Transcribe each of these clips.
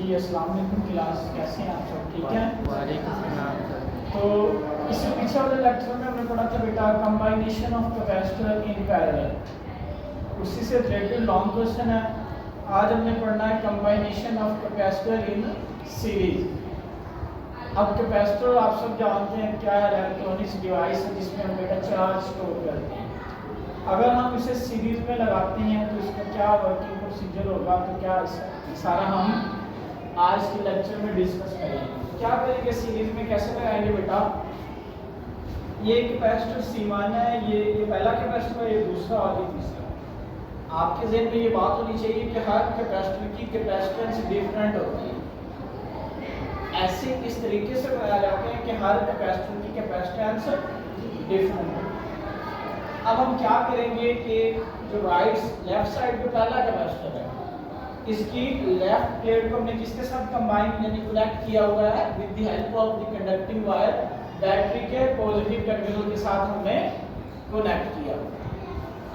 जी अस्सलाम वालेकुम क्लास, कैसे हैं आप सब? ठीक है। वालेकुम सलाम सर। तो इससे पीछे वाले लेक्चर में हमने पढ़ा था बेटा कंबाइनेशन ऑफ कैपेसिटर इन पैरेलल, उसी से रिलेटेड लॉन्ग क्वेश्चन है। आज हमने पढ़ना है कंबाइनेशन ऑफ कैपेसिटर इन सीरीज। अब कैपेसिटर आप सब जानते हैं क्या है, इलेक्ट्रॉनिक्स डिवाइस है जिसमें हम बेटा चार्ज स्टोर करते हैं। अगर हम इसे सीरीज में लगाते हैं तो इसका क्या वर्किंग प्रोसीजर होगा, तो क्या सारा हम आज के लेक्चर में डिस्कस करेंगे। क्या करेंगे सीरीज में, कैसे लगाएंगे बेटा। ये कैपेसिटर C1 है, ये पहला कैपेसिटर है, ये दूसरा और ये तीसरा। आपके ज़हन में ये बात होनी चाहिए कि हर कैपेसिटर की कैपेसिटेंस डिफरेंट होती है। ऐसे इस तरीके से बनाया जाते हैं कि हर कैपेसिटर की कैपेसिटेंस डिफरेंट हो। अब हम क्या करेंगे कि जो लेफ्ट साइड पे पहला कैपेसिटर है, इसकी लेफ्ट प्लेट को हमने किसके साथ कंबाइन यानी कनेक्ट किया हुआ है with the help of the conducting wire, battery के पॉजिटिव टर्मिनल के साथ हमने कनेक्ट किया।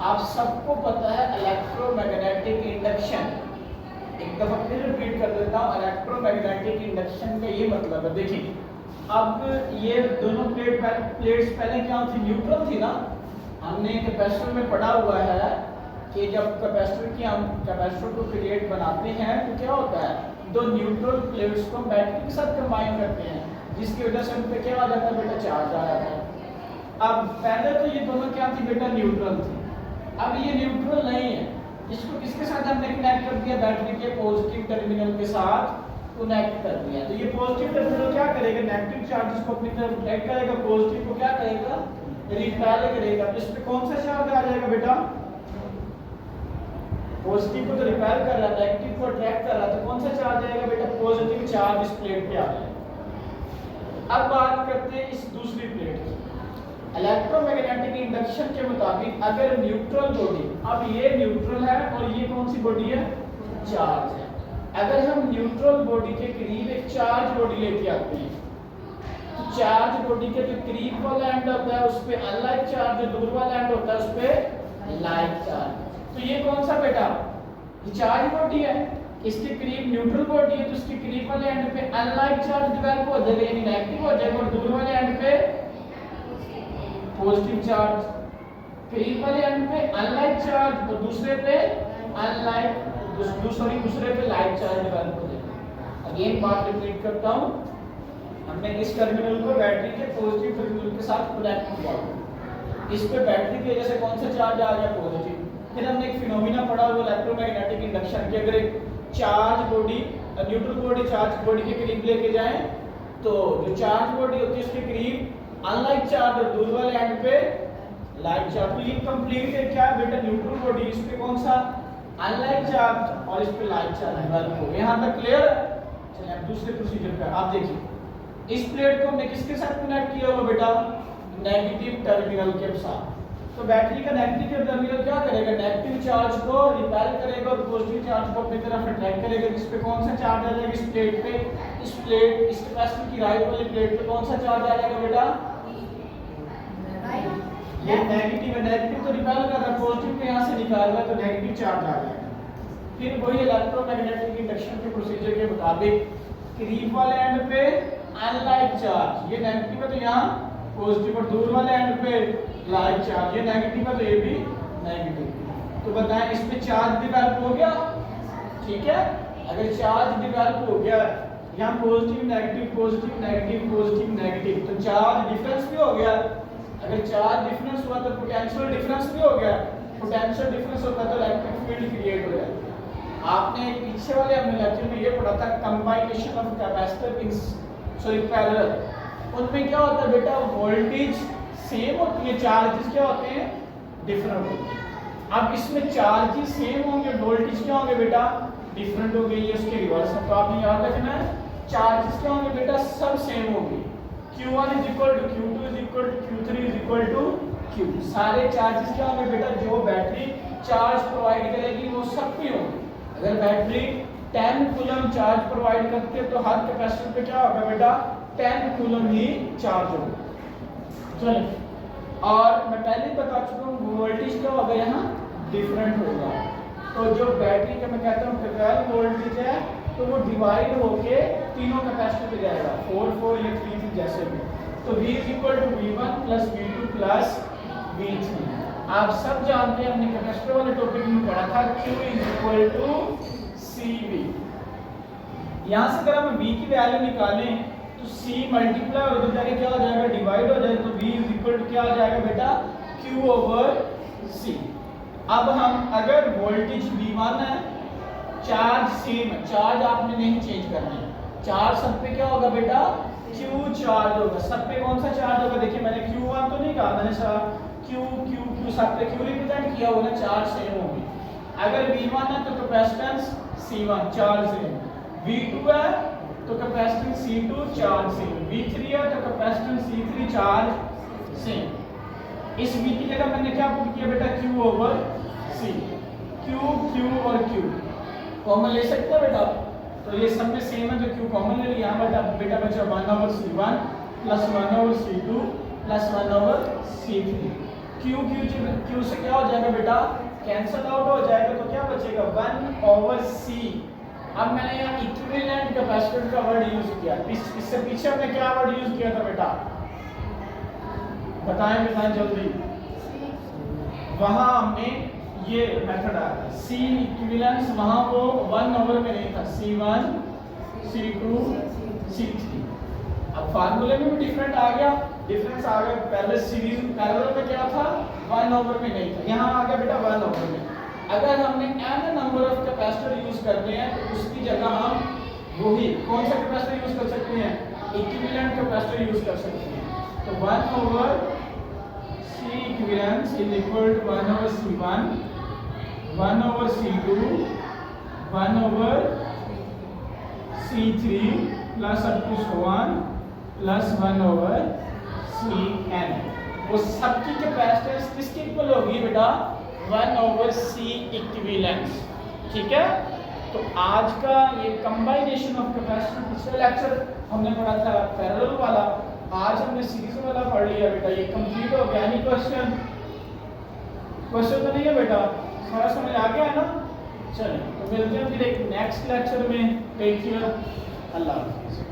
आप सबको पता है इलेक्ट्रोमैग्नेटिक इंडक्शन, एक दफा फिर रिपीट कर देता हूँ, इलेक्ट्रोमैग्नेटिक इंडक्शन का ये मतलब है। देखिए अब ये दोनों प्लेट्स पहले क्या थी, न्यूट्रल थी ना। हमने कैपेसिटर में पढ़ा हुआ है कि जब हम कैपेसिटर को क्रिएट बनाते हैं तो क्या होता है, दो न्यूट्रल प्लेट्स को बैटरी के साथ कंबाइन करते हैं, जिसकी वजह से उन पे क्या आ जाता है बेटा, चार्ज आ जाता है। अब पहले तो ये दोनों क्या थी बेटा, न्यूट्रल थी। अब ये न्यूट्रल नहीं है, इसको किसके साथ हमने कनेक्ट कर दिया, बैटरी के पॉजिटिव टर्मिनल के साथ कनेक्ट कर दिया। तो ये पॉजिटिव टर्मिनल क्या करेगा, नेगेटिव चार्जेस को अपनी तरफ अट्रैक्ट करेगा, पॉजिटिव को क्या करेगा, रिपेल करेगा। तो इस पे कौन सा चार्ज आ जाएगा बेटा, पॉजिटिव को तो रिपेल कर रहा है, नेगेटिव को अट्रैक्ट कर रहा है, तो कौन सा चार्ज आएगा बेटा, पॉजिटिव चार्ज इस प्लेट पे आ जाएगा। अब बात करते हैं इस दूसरी प्लेट की। इलेक्ट्रोमैग्नेटिक इंडक्शन के मुताबिक अगर न्यूट्रल बॉडी, अब ये न्यूट्रल है और ये कौन सी बॉडी है, चार्ज है। अगर हम न्यूट्रल बॉडी के करीब एक चार्ज बॉडी लेके आते हैं तो चार्ज बॉडी के जो करीब वाला एंड होता है उस पे अनलाइक चार्ज, जो दूर वाला एंड होता है उस पे लाइक चार्ज। तो ये कौन सा बेटा, ये चार्ज बॉडी है, इसके करीब न्यूट्रल बॉडी है, तो इसके करीब वाले एंड पे अनलाइक चार्ज डेवलप हो जाएगा यानी नेगेटिव हो जाएगा, और दूर वाले एंड पे पॉजिटिव चार्ज। करीब वाले एंड पे अनलाइक चार्ज और दूसरे पे अनलाइक दूसरे पे लाइक चार्ज डेवलप हो जाएगा। अगेन बात रिपीट करता हूं, हमने इस टर्मिनल को बैटरी के पॉजिटिव टर्मिनल के साथ कनेक्ट किया, इस पे बैटरी की वजह से कौन सा चार्ज आ गया, पॉजिटिव। फिर हमने एक फिनोमिना पढ़ा हुआ इलेक्ट्रोमैग्नेटिक इंडक्शन के, अगर एक charge body neutral body charge body के करीब लेके जाएं तो जो चार्ज बॉडी होती है उसके करीब अनलाइक चार्ज और दूर वाले एंड पे लाइक चार्ज। तो ये कंप्लीट है क्या बेटा, न्यूट्रल बॉडी, इस पे कौन सा अनलाइक चार्ज और इस पे लाइक चार्ज डेवलप हो गया। यहां तक क्लियर है। चलिए अब दूसरे प्रोसीजर पे आप देखिए, इस प्लेट को हमने किसके साथ कनेक्ट किया हुआ बेटा, नेगेटिव टर्मिनल के साथ। तो बैटरी का नेगेटिव टर्मिनल क्या करेगा, नेगेटिव चार्ज को रिपेल करेगा और पॉजिटिव चार्ज को अपनी तरफ अट्रैक्ट करेगा। इस पे कौन सा चार्ज आ जाएगा, इस प्लेट पे, इस कैपेसिटर की राइट वाली प्लेट पे कौन सा चार्ज आ जाएगा बेटा, ये नेगेटिव है, नेगेटिव तो रिपेल कर रहा है, पॉजिटिव को यहां से निकाल रहा है तो नेगेटिव चार्ज आ जाएगा। फिर वही इलेक्ट्रोमैग्नेटिक इंडक्शन के प्रोसीजर के मुताबिक करीब वाले एंड पे अनलाइक चार्ज, ये नेगेटिव है तो यहाँ पॉजिटिव, और दूर वाले एंड पे लाइक चार्ज, ये नेगेटिव है तो ये भी नेगेटिव। तो बताएं इस पे चार्ज डेवलप हो गया, ठीक है। अगर चार्ज डेवलप हो गया, यहाँ positive negative positive negative positive negative, तो चार्ज डिफरेंस भी हो गया। अगर चार्ज डिफरेंस हुआ तो पोटेंशियल डिफरेंस भी हो गया, पोटेंशियल डिफरेंस होता तो इलेक्ट्रिक फील्ड क्रिएट हो जाता। आपने पीछे वाले हमने लेक्चर में ये पढ़ा था कंबाइनेशन ऑफ कैपेसिटर इन पैरेलल, उनमें क्या होता है बेटा, वोल्टेज सेम होती है, चार्जेस क्या होते हैं, डिफरेंट होते हैं। अब इसमें चार्जेस सेम होंगे, वोल्टेज क्या होंगे बेटा, डिफरेंट हो गई है, उसके रिवर्स में। तो आपने याद रखना है चार्जेस क्या होंगे बेटा, सब सेम होंगे। Q1 = Q2 = Q3 = Q। सारे चार्जेस क्या होंगे बेटा, जो बैटरी चार्ज प्रोवाइड करेगी वो सब पे होंगे। अगर बैटरी 10 कूलम चार्ज प्रोवाइड करती है तो हर कैपेसिटर पे क्या होगा बेटा, 10 कूलम ही चार्ज होगा। चलिए, और मैं पहले ही बता चुका हूँ वोल्टेज क्या होगा, यहाँ डिफरेंट होगा। तो जो बैटरी का मैं कहता हूँ 12 वोल्टेज है तो वो डिवाइड होके तीनों कैपेसिटर पे जाएगा, 4 4 या 3 3 जैसे भी। तो V is equal to V1 plus V2 plus V3। आप सब जानते हैं, हमने कैपेसिटर वाले टॉपिक में पढ़ा था Q is equal to CV। यहाँ से अगर हम V की वैल्यू निकालें तो C मल्टीप्लाई और उधर जाके क्या हो जाएगा, डिवाइड हो जाएगा। तो V इज इक्वल टू क्या आ जाएगा बेटा, Q ओवर C। अब हम अगर वोल्टेज V1 है, चार्ज सेम है, चार्ज आपने नहीं चेंज करना है, चार्ज सब पे क्या होगा बेटा, Q चार्ज होगा। सब पे कौन सा चार्ज होगा, देखिए मैंने Q1 तो नहीं कहा, मैंने Q Q Q सब पे Q रिप्रेजेंट किया होगा, चार्ज सेम होगी। अगर V1 है तो capacitance C1 charge same, V2 है तो capacitance C2 charge same, V3 है तो कैपेसिटेंस C3 चार्ज सेम। इस V की जगह मैंने क्या पुट किया बेटा, Q over C। Q Q और Q कॉमन ले सकते हो बेटा, तो ये सब में सेम है तो Q कॉमन ले लिया। बेटा बचा 1 over C1 plus 1 over C2 plus 1 over C3। Q से क्या हो जाएगा बेटा, कैंसल आउट हो जाएगा, तो क्या बचेगा 1 ओवर C। अब मैंने यहाँ इक्विवेलेंट कैपेसिटर का वर्ड यूज किया, इससे पीछे हमने क्या वर्ड यूज किया था बेटा, बताएं जल्दी। वहां हमने ये मेथड आया था C इक्विवेलेंस, वहां वो 1 ओवर में नहीं था, C1 C2 C3। अब फार्मूले में भी डिफरेंस आ गया, पहले सीरीज पैरेलल में क्या था, 1 ओवर में नहीं था, यहाँ आ गया बेटा 1 ओवर में। अगर हमने n number of capacitor use करते हैं तो उसकी जगह हम वही कौन सा कैपेसिटर यूज कर सकते हैं, इक्विवेलेंट कैपेसिटर यूज कर सकते हैं। तो 1 over C equivalence is equal to 1 over C1 1 over C2 1 over C3 plus up to so on plus 1 over Cn। वो सबकी कैपेसिटेंस किसके इक्वल होगी बेटा, 1 ओवर C इक्विवेलेंस। ठीक है, तो आज का ये कंबाइनेशन ऑफ कैपेसिटर, पिछले लेक्चर हमने पढ़ा था पैरेलल वाला, आज हमने सीरीज वाला पढ़ लिया बेटा, ये कंप्लीट हो गया। यानी क्वेश्चन तो नहीं है बेटा, सारा समझ आ गया है ना। चलिए तो मिलते हैं फिर एक नेक्स्ट लेक्चर में। टेक केयर, अल्लाह हाफिज़।